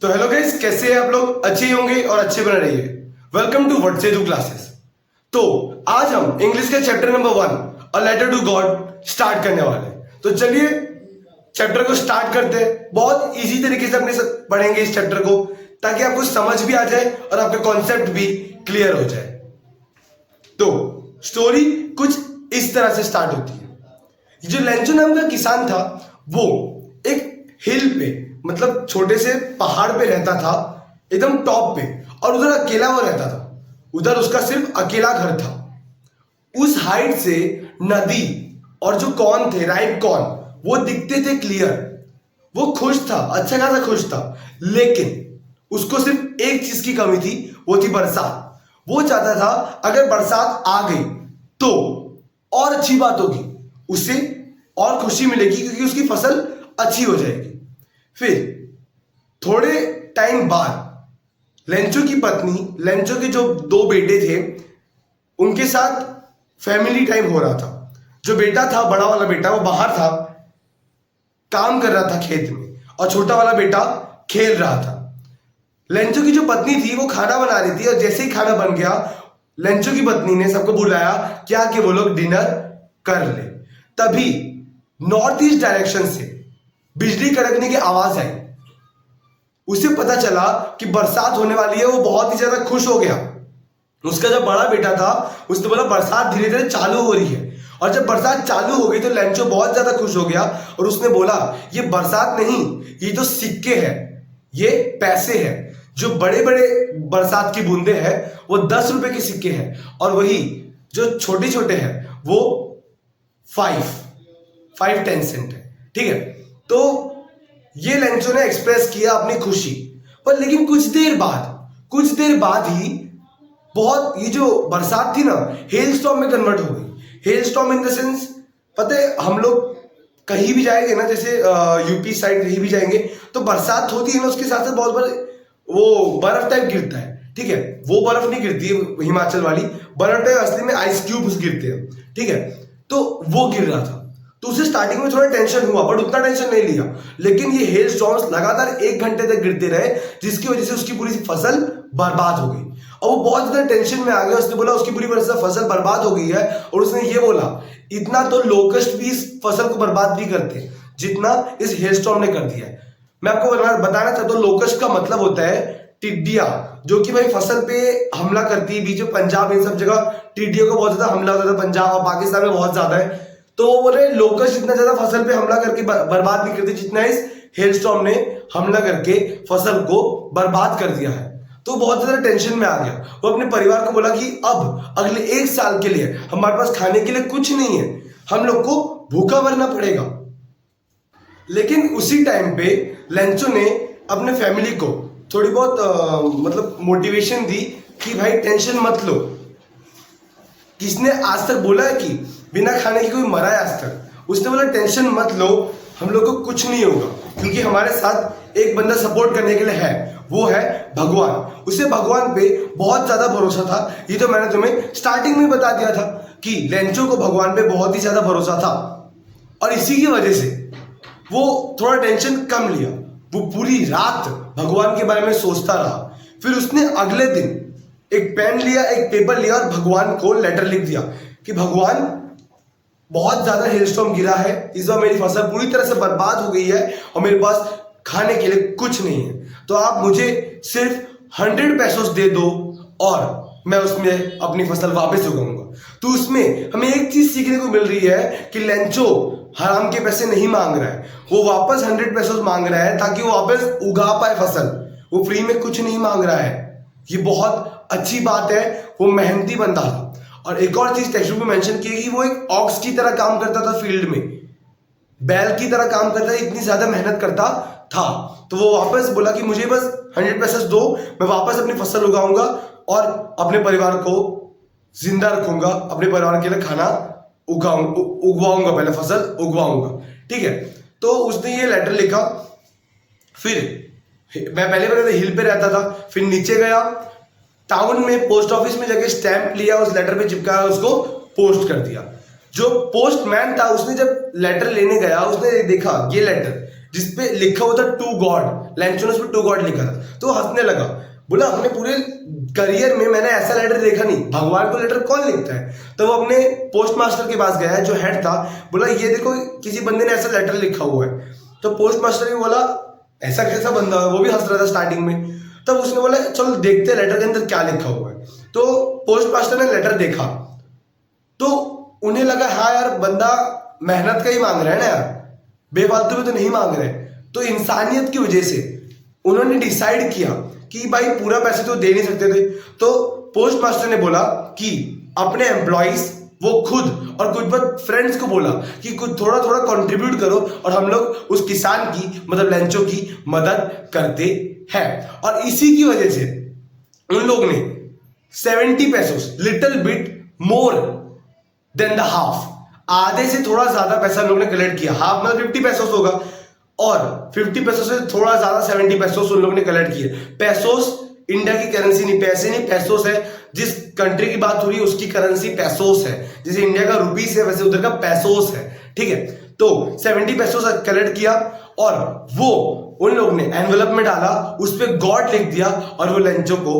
तो hello guys, कैसे हैं आप लोग? अच्छे ही होंगे और अच्छे बने रहिए। वेलकम टू व्हाट से डू क्लासेस। तो आज हम इंग्लिश के chapter number 1 a letter to God start करने वाले हैं। तो चलिए चैप्टर को स्टार्ट करते हैं। बहुत इजी तरीके से अपने पढ़ेंगे इस चैप्टर को, ताकि आपको समझ भी आ जाए और आपके कॉन्सेप्ट भी क्लियर हो जाए। तो स्टोरी कुछ इस तरह से स्टार्ट होती है। जो लेंचो नाम का किसान था, वो एक हिल पे, मतलब छोटे से पहाड़ पे रहता था, एकदम टॉप पे, और उधर अकेला वो रहता था। उधर उसका सिर्फ अकेला घर था। उस हाइट से नदी और जो कॉर्न थे, राइप कॉर्न, वो दिखते थे क्लियर। वो खुश था, अच्छा खासा खुश था, लेकिन उसको सिर्फ एक चीज की कमी थी, वो थी बरसात। वो चाहता था अगर बरसात आ गई तो और अच्छी बात होगी, उसे और खुशी मिलेगी, क्योंकि उसकी फसल अच्छी हो जाएगी। फिर थोड़े टाइम बाद लेंचो की पत्नी, लेंचो के जो 2 बेटे थे, उनके साथ फैमिली टाइम हो रहा था। जो बेटा था, बड़ा वाला बेटा, वो बाहर था, काम कर रहा था खेत में, और छोटा वाला बेटा खेल रहा था। लेंचो की जो पत्नी थी, वो खाना बना रही थी, और जैसे ही खाना बन गया, लेंचो की पत्नी ने सबको बुलाया क्या कि वो लोग डिनर कर ले। तभी नॉर्थ ईस्ट डायरेक्शन से बिजली कड़कने की आवाज आई। उसे पता चला कि बरसात होने वाली है। वो बहुत ही ज्यादा खुश हो गया। उसका जो बड़ा बेटा था, उसने बोला बरसात धीरे धीरे चालू हो रही है। और जब बरसात चालू हो गई तो लेंचो बहुत ज्यादा खुश हो गया, और उसने बोला ये बरसात नहीं, ये तो सिक्के हैं, ये पैसे हैं। जो बड़े बड़े बरसात की बूंदे हैं वो 10 रुपए के सिक्के हैं, और वही जो छोटे छोटे हैं वो 5 सेंट है। ठीक है, तो ये लेंचो ने एक्सप्रेस किया अपनी खुशी। पर लेकिन कुछ देर बाद ही बहुत, ये जो बरसात थी ना, हेल स्टॉर्म में कन्वर्ट हो गई। Hello storm in the sense, पता है, हम लोग कहीं भी जाएंगे ना, जैसे यूपी साइड कहीं भी जाएंगे, तो बरसात होती है ना, उसके साथ साथ बहुत बड़े वो बर्फ टाइप गिरता है। ठीक है, वो बर्फ नहीं गिरती है हिमाचल वाली बर्फ टाइप, असली में आइस क्यूब्स गिरते हैं। ठीक है, तो वो गिर रहा था। तो उसे स्टार्टिंग में थोड़ा टेंशन हुआ, बट उतना टेंशन नहीं लिया। लेकिन ये हेल स्टॉर्म्स लगातार 1 घंटे तक गिरते रहे, जिसकी वजह से उसकी पूरी फसल बर्बाद हो गई। और वो बहुत ज्यादा टेंशन में आ गया। उसने बोला उसकी पूरी फसल बर्बाद हो गई है, और उसने ये बोला इतना तो लोकस्ट भी इस फसल को बर्बाद नहीं करते जितना इस हेल स्टॉर्म ने कर दिया है। मैं आपको बताना चाहता हूँ, लोकस्ट का मतलब होता है टिड्डिया, जो कि भाई फसल पे हमला करती है। बीच में पंजाब, इन सब जगह टिड्डियों को बहुत ज्यादा हमला होता था। पंजाब और पाकिस्तान में बहुत ज्यादा है। तो वो बोले लोकस्ट इतना ज्यादा फसल पे हमला करके बर्बाद नहीं करती जितना इस हेल स्टॉर्म ने हमला करके फसल को बर्बाद कर दिया है। तो बहुत ज्यादा टेंशन में आ गया। वो अपने परिवार को बोला कि अब अगले 1 साल के लिए हमारे पास खाने के लिए कुछ नहीं है, हम लोग को भूखा मरना पड़ेगा। लेकिन उसी टाइम पे लेंचो ने अपने फैमिली को थोड़ी बहुत मतलब मोटिवेशन दी कि भाई टेंशन मत लो। किसने आज तक बोला है कि बिना खाने के कोई मरा है आज तक? उसने बोला टेंशन मत लो, हम लोग को कुछ नहीं होगा, क्योंकि हमारे साथ एक बंदा सपोर्ट करने के लिए है, वो है भगवान। उसे भगवान पे बहुत ज्यादा भरोसा था। ये तो मैंने तुम्हें स्टार्टिंग में बता दिया था कि लेंचो को भगवान पे बहुत ही ज्यादा भरोसा था, और इसी की वजह से वो थोड़ा टेंशन कम लिया। वो पूरी रात भगवान के बारे में सोचता रहा। फिर उसने अगले दिन एक पेन लिया, एक पेपर लिया, और भगवान को लेटर लिख दिया कि भगवान, बहुत ज्यादा हेलस्टॉर्म गिरा है, इस बार मेरी फसल पूरी तरह से बर्बाद हो गई है, और मेरे पास खाने के लिए कुछ नहीं है। तो आप मुझे सिर्फ 100 पैसोस दे दो, और मैं उसमें अपनी फसल वापस उगाऊंगा। तो उसमें हमें एक चीज सीखने को मिल रही है कि लेंचो हराम के पैसे नहीं मांग रहा है, वो वापस 100 पैसोस मांग रहा है, ताकि वो वापस उगा पाए फसल। वो फ्री में कुछ नहीं मांग रहा है। ये बहुत अच्छी बात है। वो मेहनती बंदा था। और एक और चीज टेक्स्ट बुक में मेंशन की है कि वो एक ऑक्स की तरह काम करता था, फील्ड में बैल की तरह काम करता था, इतनी ज्यादा मेहनत करता था। तो वो वापस बोला कि मुझे बस 100 पैसे दो, मैं वापस अपनी फसल उगाऊंगा और अपने परिवार को जिंदा रखूंगा, अपने परिवार के लिए खाना उगवाऊंगा, पहले फसल उगवाऊंगा। ठीक है, तो उसने ये लेटर लिखा। फिर मैं पहले पहले हिल पे रहता था, फिर नीचे गया टाउन में, पोस्ट ऑफिस में जाके स्टैंप लिया, उस लेटर पे चिपकाया, उसको पोस्ट कर दिया। जो पोस्टमैन था, उसने जब लेटर लेने गया, उसने देखा ये लेटर, जिसपे लिखा हुआ था टू गॉड, लेंचो ने उस पर टू गॉड लिखा था। तो वो हंसने लगा, बोला अपने पूरे करियर में मैंने ऐसा लेटर देखा नहीं, भगवान को लेटर कौन लिखता है। तो वो अपने पोस्ट मास्टर के पास गया, जो हेड था, बोला ये देखो किसी बंदे ने ऐसा लेटर लिखा हुआ है। तो पोस्ट मास्टर भी बोला ऐसा कैसा बंदा है, वो भी हंस रहा था स्टार्टिंग में। तब उसने बोला चलो देखते लेटर के अंदर क्या लिखा हुआ है। तो पोस्ट मास्टर ने लेटर देखा तो उन्हें लगा हाँ यार बंदा मेहनत का ही मांग रहा है ना यार, बेफालतू में तो नहीं मांग रहे। तो इंसानियत की वजह से उन्होंने डिसाइड किया कि भाई पूरा पैसे तो दे नहीं सकते थे। तो पोस्ट मास्टर ने बोला कि अपने एम्प्लॉइज वो खुद और कुछ बहुत फ्रेंड्स को बोला कि कुछ थोड़ा थोड़ा कंट्रीब्यूट करो और हम लोग उस किसान की मतलब लेंचो की मदद करते हैं। और इसी की वजह से उन लोग ने 70 pesos, little bit more than the half, आधे से थोड़ा ज्यादा पैसा लोग ने कलेक्ट किया। हाफ मतलब 50 पेसोस होगा और 50 पेसोस से थोड़ा ज्यादा 70 पेसोस उन लोग ने कलेक्ट किए। पेसोस इंडिया की करेंसी नहीं, पैसे नहीं, पेसोस है। जिस कंट्री की बात हो रही है उसकी करेंसी पेसोस है, जैसे इंडिया का रुपीस है वैसे उधर का पेसोस है, ठीक है। तो 70 पेसोस कलेक्ट किया और वो उन लोग ने एनवेलप में डाला, उस पर गॉड लिख दिया और वो लेंचो को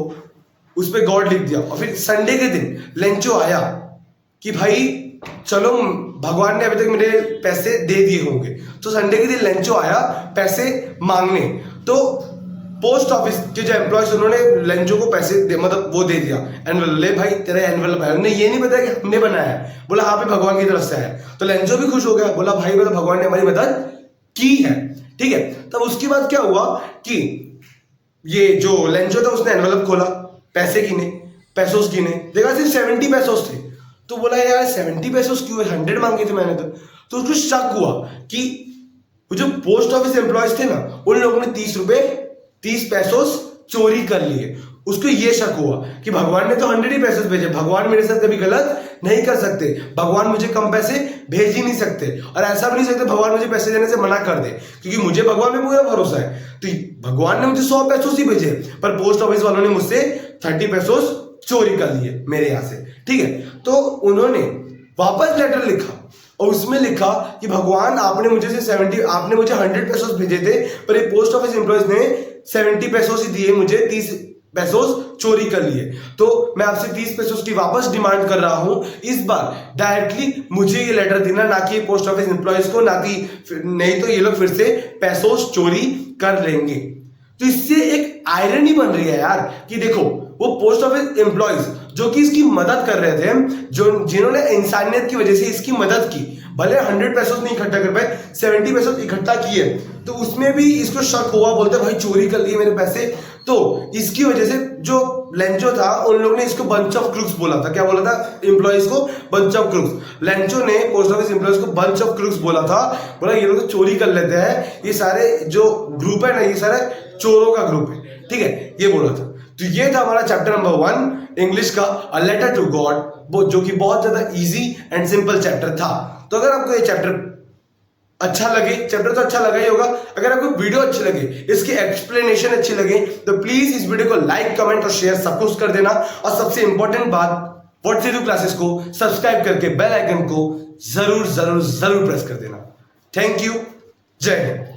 उस पर गॉड लिख दिया। और फिर संडे के दिन लेंचो आया कि भाई चलो भगवान ने अभी तक मेरे पैसे दे दिए होंगे। तो संडे के दिन लेंचो आया पैसे मांगने। तो पोस्ट ऑफिस के जो एम्प्लॉयज उन्होंने लेंचो को पैसे मतलब वो दे दिया, एनवेलप ले भाई तेरा एनवेलप है। उन्हें ये नहीं पता कि हमने बनाया है, बोला हाँ भाई भगवान की तरफ से है। तो लेंचो भी खुश हो गया, बोला भाई मतलब भगवान ने हमारी मदद की है, ठीक है। तब उसके बाद क्या हुआ कि ये जो लेंचो था उसने एनवेलप खोला, पैसे गिने, पेसोस गिने, देखा सिर्फ 70 पेसोस थे। तो बोला यार 70 पेसोस क्यों है, 100 मांगे थे मैंने। तो उसको शक हुआ कि वो जो पोस्ट ऑफिस एम्प्लॉयज थे ना उन लोगों ने 30 पेसोस चोरी कर लिए। उसको ये शक हुआ कि भगवान ने तो 100 ही पेसोस भेजे, भगवान मेरे साथ कभी गलत नहीं कर सकते, भगवान मुझे कम पैसे भेज ही नहीं सकते। और ऐसा भी नहीं सकते भगवान मुझे पैसे देने से मना कर दे, क्योंकि मुझे भगवान में पूरा भरोसा है। तो भगवान ने मुझे 100 पेसोस ही भेजे, पर पोस्ट ऑफिस वालों ने मुझसे 30 पेसोस चोरी कर लिए मेरे यहां से, ठीक है। तो उन्होंने वापस लेटर लिखा और उसमें लिखा कि भगवान आपने मुझे 100 पेसोस भेजे थे, पर ये पोस्ट ऑफिस एम्प्लॉयज ने 70 पेसोस ही दिए मुझे, 30 पेसोस चोरी कर लिए। तो मैं आपसे 30 पेसोस की वापस डिमांड कर रहा हूं, इस बार डायरेक्टली मुझे ये लेटर देना, ना कि पोस्ट ऑफिस एम्प्लॉयज को, ना कि नहीं तो ये लोग फिर से पेसोस चोरी कर लेंगे। तो इससे एक आयरनी बन रही है यार कि देखो वो पोस्ट ऑफिस एम्प्लॉयज जो कि इसकी मदद कर रहे थे, जो जिन्होंने इंसानियत की वजह से इसकी मदद की, भले 100 पेसोस नहीं इकट्ठा कर पाए, 70 पेसोस इकट्ठा किए, तो उसमें भी इसको शक हुआ, बोलते भाई चोरी कर लिए मेरे पैसे। तो इसकी वजह से जो लेंचो था उन लोगों ने इसको बंच ऑफ क्रूक्स बोला था। क्या बोला था एम्प्लॉयज को? Bunch of crooks. लेंचो ने पोस्ट ऑफिस एम्प्लॉयज को बंच ऑफ क्रूक्स बोला था, बोला ये लोग चोरी कर लेते हैं, ये सारे जो ग्रुप है ना ये सारे चोरों का ग्रुप है, ठीक है, ये बोला था। तो ये था हमारा चैप्टर नंबर 1 इंग्लिश का अ लेटर टू गॉड, जो कि बहुत ज्यादा इजी एंड सिंपल चैप्टर था। तो अगर आपको ये चैप्टर अच्छा लगे, चैप्टर तो अच्छा लगा ही होगा, अगर आपको वीडियो अच्छी लगे, इसकी एक्सप्लेनेशन अच्छी लगे, तो प्लीज इस वीडियो को लाइक, कमेंट और शेयर सब कुछ कर देना। और सबसे इंपॉर्टेंट बात, व्हाट टू डू क्लासेस को सब्सक्राइब करके बेल आइकन को जरूर जरूर जरूर प्रेस कर देना। थैंक यू, जय हिंद।